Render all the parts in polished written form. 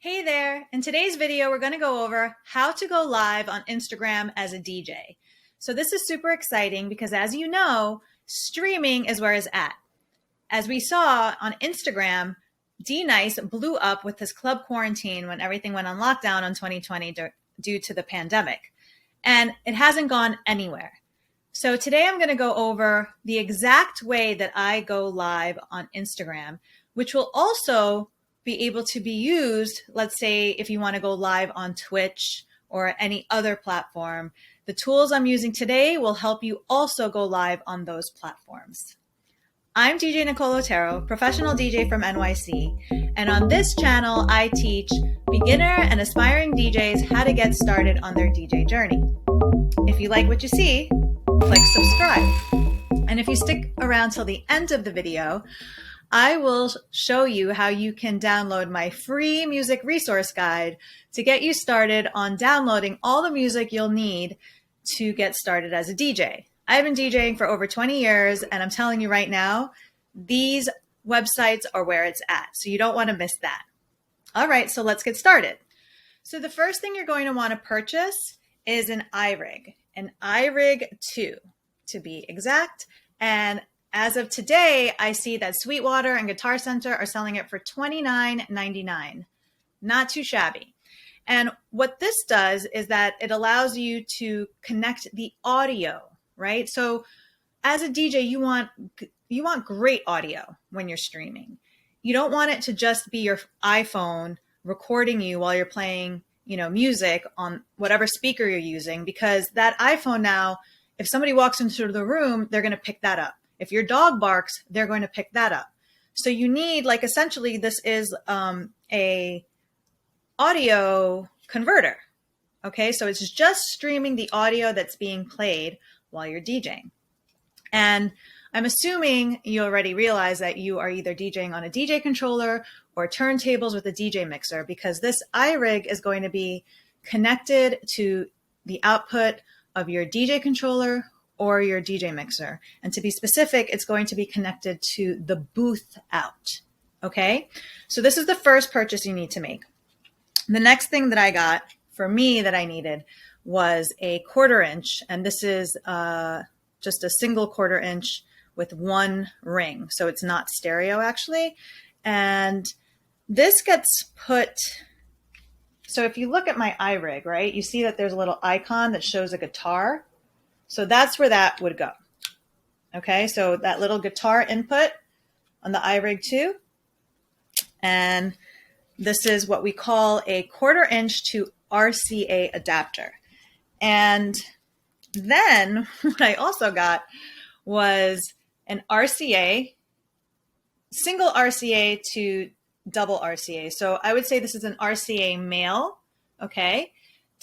Hey there! In today's video, we're going to go over how to go live on Instagram as a DJ. So this is super exciting because, as you know, streaming is where it's at. As we saw on Instagram, D-Nice blew up with his club quarantine when everything went on lockdown in 2020 due to the pandemic. And it hasn't gone anywhere. So today I'm going to go over the exact way that I go live on Instagram, which will also be able to be used, let's say, if you want to go live on Twitch or any other platform. The tools I'm using today will help you also go live on those platforms. I'm DJ Nicole Otero, professional DJ from NYC, and on this channel, I teach beginner and aspiring DJs how to get started on their DJ journey. If you like what you see, click subscribe. And if you stick around till the end of the video, I will show you how you can download my free music resource guide to get you started on downloading all the music you'll need to get started as a DJ. I've been DJing for over 20 years, and I'm telling you right now, these websites are where it's at. So you don't want to miss that. All right, so let's get started. So the first thing you're going to want to purchase is an IRIG 2 to be exact. And as of today, I see that Sweetwater and Guitar Center are selling it for $29.99. Not too shabby. And what this does is that it allows you to connect the audio, right? So as a DJ, you want great audio when you're streaming. You don't want it to just be your iPhone recording you while you're playing, music on whatever speaker you're using, because that iPhone now, if somebody walks into the room, they're going to pick that up. If your dog barks, they're going to pick that up. So you need, essentially, this is a audio converter. Okay, so it's just streaming the audio that's being played while you're DJing. And I'm assuming you already realize that you are either DJing on a DJ controller or turntables with a DJ mixer, because this iRig is going to be connected to the output of your DJ controller or your DJ mixer. And to be specific, it's going to be connected to the booth out. Okay, so this is the first purchase you need to make. The next thing that I got for me that I needed was a 1/4 inch, and this is just a single 1/4 inch with one ring. So it's not stereo actually. And this gets put, so if you look at my iRig, right, you see that there's a little icon that shows a guitar. So that's where that would go. Okay, so that little guitar input on the iRig 2. And this is what we call a 1/4 inch to RCA adapter. And then what I also got was an RCA, single RCA to double RCA. So I would say this is an RCA male, okay,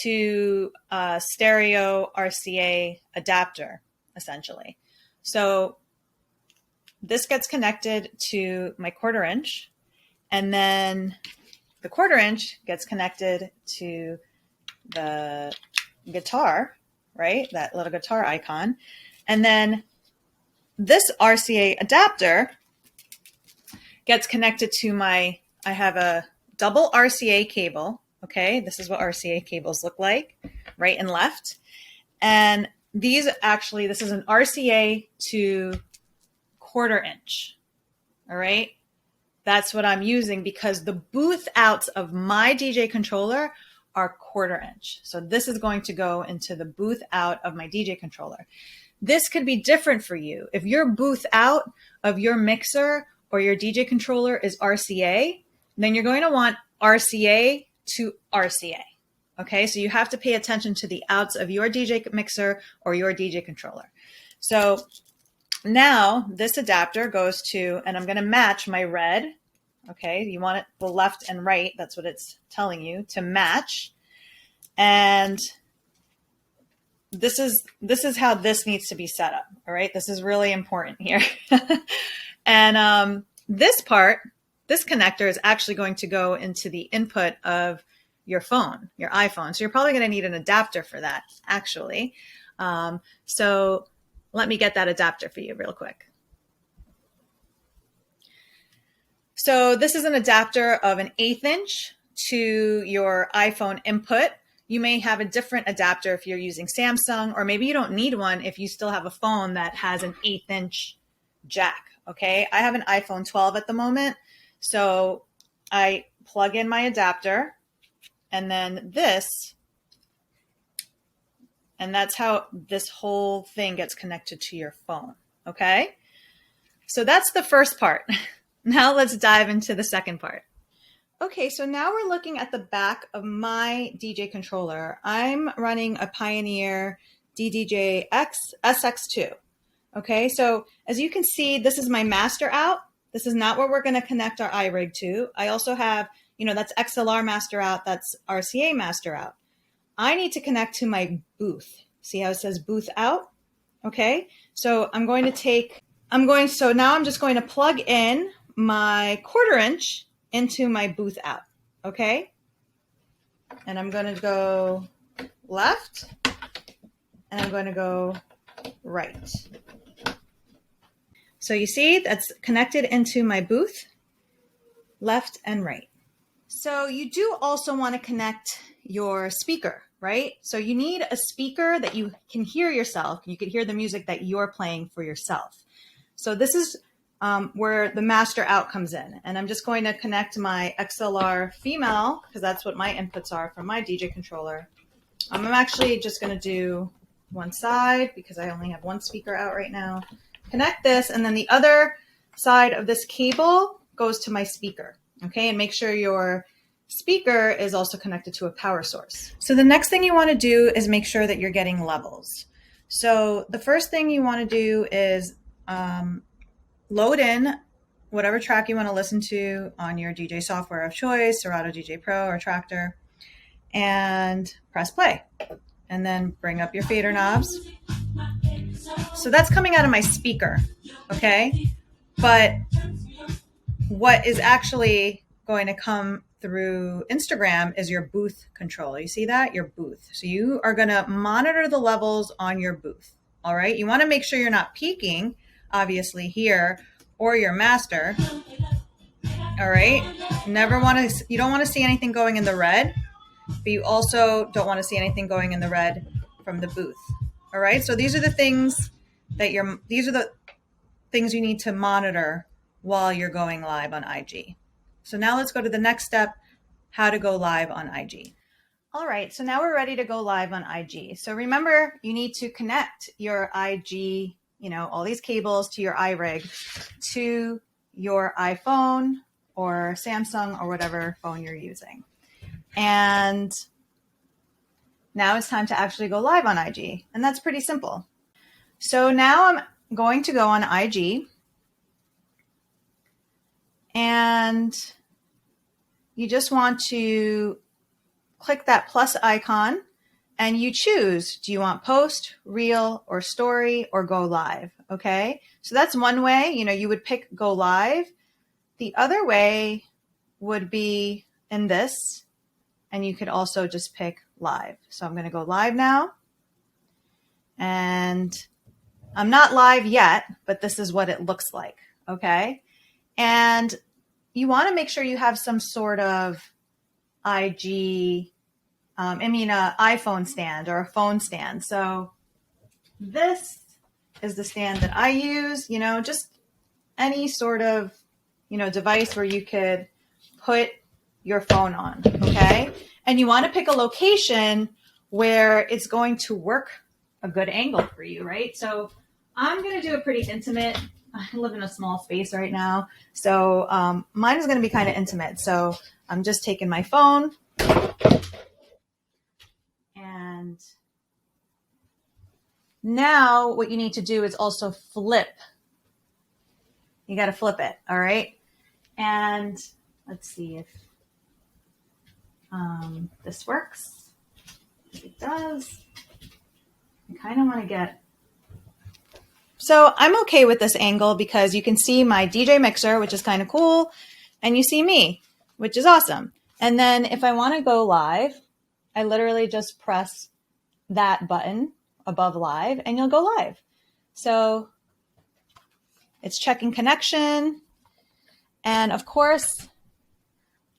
to stereo RCA adapter, essentially. So this gets connected to my 1/4 inch, and then the 1/4 inch gets connected to the guitar, right? That little guitar icon. And then this RCA adapter gets connected to I have a double RCA cable. Okay, this is what RCA cables look like, right and left. And this is an RCA to 1/4 inch. All right, that's what I'm using because the booth outs of my DJ controller are 1/4 inch. So this is going to go into the booth out of my DJ controller. This could be different for you. If your booth out of your mixer or your DJ controller is RCA, then you're going to want RCA to RCA. Okay, so you have to pay attention to the outs of your DJ mixer or your DJ controller. So now this adapter goes to, and I'm going to match my red. Okay, you want it the left and right. That's what it's telling you to match. And this is how this needs to be set up. All right, this is really important here. And this connector is actually going to go into the input of your phone, your iPhone. So you're probably going to need an adapter for that, actually. So let me get that adapter for you real quick. So this is an adapter of an 1/8 inch to your iPhone input. You may have a different adapter if you're using Samsung, or maybe you don't need one if you still have a phone that has an 1/8" jack. Okay, I have an iPhone 12 at the moment, so I plug in my adapter and then this, and that's how this whole thing gets connected to your phone. Okay, so that's the first part. Now let's dive into the second part. Okay, so now we're looking at the back of my DJ controller. I'm running a Pioneer DDJ-X SX2. Okay, so as you can see, this is my master out. This is not where we're going to connect our IRIG to. I also have, that's XLR master out, that's RCA master out. I need to connect to my booth. See how it says booth out? Okay, so now I'm just going to plug in my 1/4 inch into my booth out. Okay, and I'm going to go left and I'm going to go right. So you see that's connected into my booth, left and right. So you do also want to connect your speaker, right? So you need a speaker that you can hear yourself. You can hear the music that you're playing for yourself. So this is where the master out comes in. And I'm just going to connect my XLR female, because that's what my inputs are from my DJ controller. I'm actually just going to do one side because I only have one speaker out right now. Connect this, and then the other side of this cable goes to my speaker. Okay, and make sure your speaker is also connected to a power source. So the next thing you want to do is make sure that you're getting levels. So the first thing you want to do is load in whatever track you want to listen to on your DJ software of choice, Serato DJ Pro or Tractor, and press play. And then bring up your fader knobs. So that's coming out of my speaker, okay? But what is actually going to come through Instagram is your booth control. You see that? Your booth. So you are going to monitor the levels on your booth, all right? You want to make sure you're not peaking, obviously, here or your master, all right? You don't want to see anything going in the red, but you also don't want to see anything going in the red from the booth. All right. So these are the things you need to monitor while you're going live on IG. So now let's go to the next step, how to go live on IG. All right. So now we're ready to go live on IG. So remember, you need to connect your IG, all these cables to your iRig to your iPhone or Samsung or whatever phone you're using. And now it's time to actually go live on IG. And that's pretty simple. So now I'm going to go on IG. And you just want to click that plus icon and you choose, do you want post, reel, or story, or go live? Okay. So that's one way, you would pick go live. The other way would be in this, and you could also just pick live. So I'm going to go live now. And I'm not live yet, but this is what it looks like. Okay. And you want to make sure you have some sort of iPhone stand or a phone stand. So this is the stand that I use, just any sort of, device where you could put your phone on. Okay. And you want to pick a location where it's going to work a good angle for you, right? So I'm going to do a pretty intimate. I live in a small space right now. So mine is going to be kind of intimate. So I'm just taking my phone and now what you need to do is also flip. You got to flip it. All right. And let's see if this works. It does. I kind of want to get. So I'm okay with this angle because you can see my DJ mixer, which is kind of cool. And you see me, which is awesome. And then if I want to go live, I literally just press that button above live and you'll go live. So it's checking connection. And of course,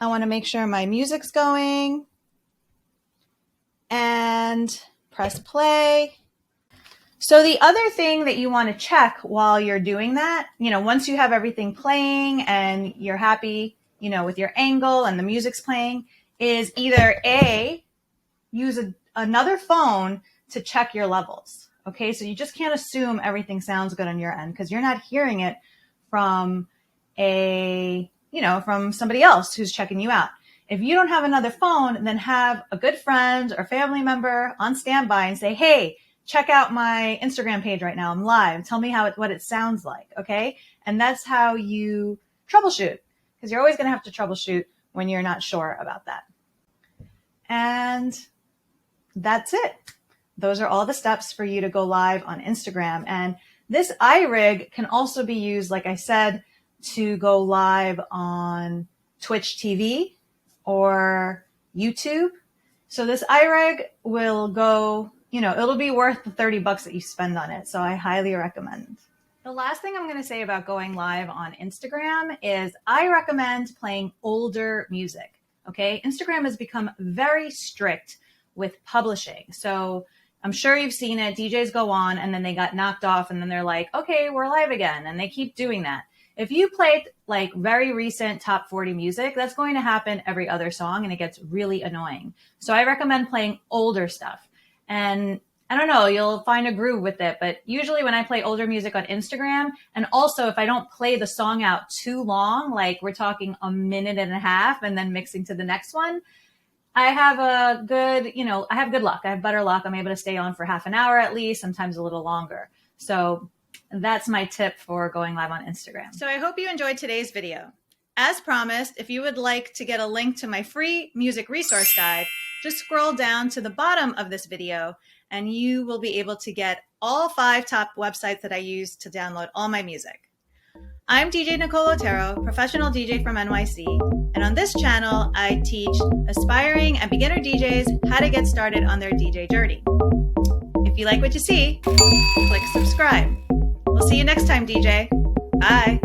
I want to make sure my music's going and press play. So the other thing that you want to check while you're doing that, once you have everything playing and you're happy, with your angle and the music's playing, is either use another phone to check your levels. Okay, so you just can't assume everything sounds good on your end because you're not hearing it from from somebody else who's checking you out. If you don't have another phone, then have a good friend or family member on standby and say, hey, check out my Instagram page right now. I'm live. Tell me what it sounds like. Okay. And that's how you troubleshoot, because you're always going to have to troubleshoot when you're not sure about that. And that's it. Those are all the steps for you to go live on Instagram. And this IRIG can also be used, like I said, to go live on Twitch TV or YouTube. So this IRIG will go, it'll be worth the $30 that you spend on it. So I highly recommend. The last thing I'm going to say about going live on Instagram is I recommend playing older music. Okay. Instagram has become very strict with publishing. So I'm sure you've seen it. DJs go on and then they got knocked off and then they're like, okay, we're live again. And they keep doing that. If you played like very recent top 40 music, that's going to happen every other song and it gets really annoying. So I recommend playing older stuff. And I don't know, you'll find a groove with it. But usually when I play older music on Instagram, and also if I don't play the song out too long, like we're talking a minute and a half and then mixing to the next one, I have a good, I have good luck. I have better luck. I'm able to stay on for half an hour at least, sometimes a little longer. So that's my tip for going live on Instagram. So I hope you enjoyed today's video. As promised, if you would like to get a link to my free music resource guide, just scroll down to the bottom of this video and you will be able to get all 5 top websites that I use to download all my music. I'm DJ Nicole Otero, professional DJ from NYC, and on this channel, I teach aspiring and beginner DJs how to get started on their DJ journey. If you like what you see, click subscribe. We'll see you next time, DJ. Bye.